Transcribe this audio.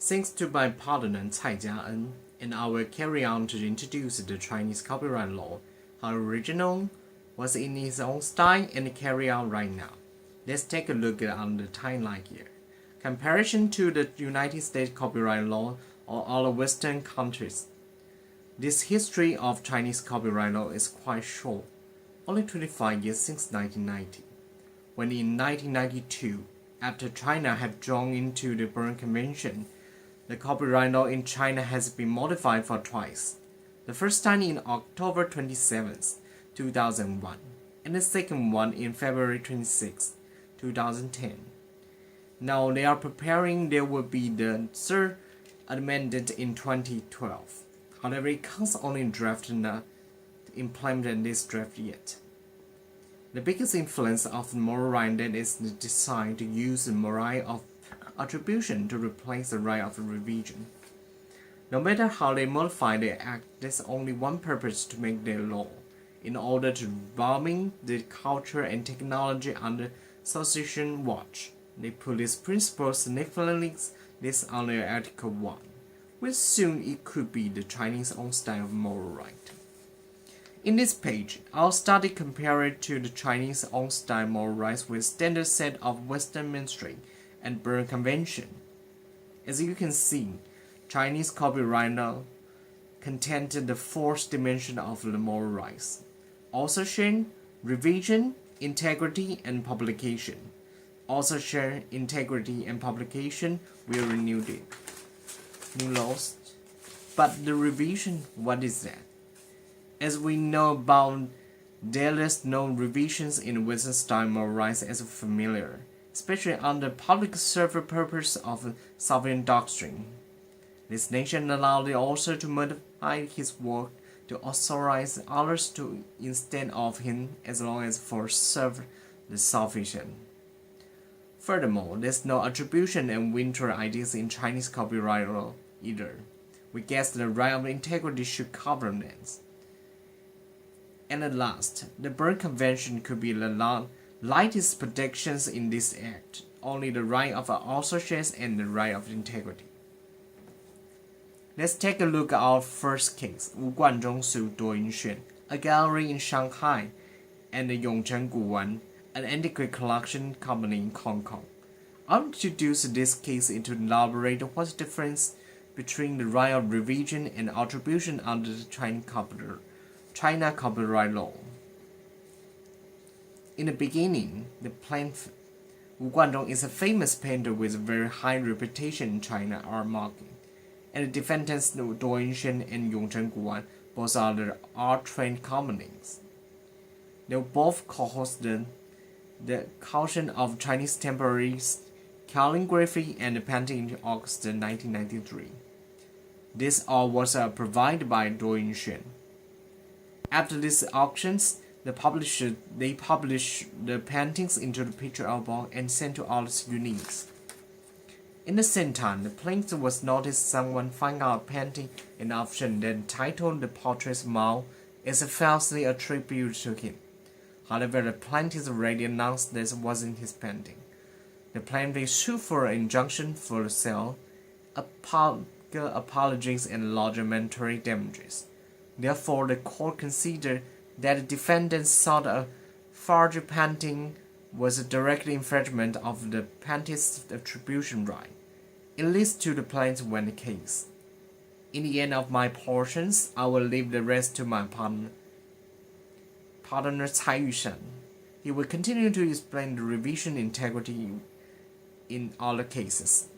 Thanks to my partner Cai Jiaen, and I will carry on to introduce the Chinese copyright law, how original was in its own style and carry out right now. Let's take a look at the timeline here. Comparison to the United States copyright law or other Western countries. This history of Chinese copyright law is quite short, only 25 years since 1990, when in 1992, after China had joined into the Berne Convention, the copyright law in China has been modified for twice. The first time in October 27, 2001, and the second one in February 26, 2010. Now they are preparing there will be the third amendment in 2012. However, it comes only in draft and not implemented this draft yet. The biggest influence of the moral right that is the design to use the right of attribution to replace the right of revision. No matter how they modify the act, there's only one purpose to make their law, in order to bombing the culture and technology under Association Watch. They put these principles significantly this under Article 1, which soon it could be the Chinese own style of moral right. In this page, I'll study compare it to the Chinese own style moral rights with standard set of Western mainstream and Berne Convention. As you can see, Chinese copyright law contained the fourth dimension of the moral rights: authorship, revision, integrity, and publication. Authorship, integrity, and publication will renew the new laws. But the revision, what is that? As we know about, there is no revisions in Western style moral rights as familiar, especially under public service purpose of sovereign doctrine. This nation allowed the author to modify his work to authorize others to instead of him as long as for serve the sufficient. Furthermore, there's no attribution and winter ideas in Chinese copyright law either. We guess the right of integrity should cover this. And at last, the Berne Convention could be the lightest protections in this act, only the right of authorship and the right of integrity. Let's take a look at our first case, Wu Guanzhong sued Do Yunxuan, a gallery in Shanghai, and the Yongchen Guwan, an antiquity collection company in Hong Kong. I'll introduce this case to elaborate what's the difference between the right of revision and attribution under the China copyright law. In the beginning, the plaintiff, Wu Guanzhong, is a famous painter with a very high reputation in China art market, and the defendants Do Yunxuan and Yongchen Guwan both are the art-trained companies. They both co-host the Caution of Chinese Temporary Calligraphy and Painting in August 1993. This art was provided by Do Yunxuan. After these auctions, they published the paintings into the picture album and sent to all its uniques. In the same time, the plaintiff was noticed someone find out a painting in auction that titled The Portrait Mao is falsely attributed to him. However, the plaintiff already announced this wasn't his painting. The plaintiff sued for an injunction for the sale, apologies, and larger monetary damages. Therefore, the court considered that the defendant sought a forged painting was a direct infringement of the plaintiff's attribution right. It leads to the plaintiff win the case. In the end of my portions, I will leave the rest to my partner Cai Yushan. He will continue to explain the revision integrity in other cases.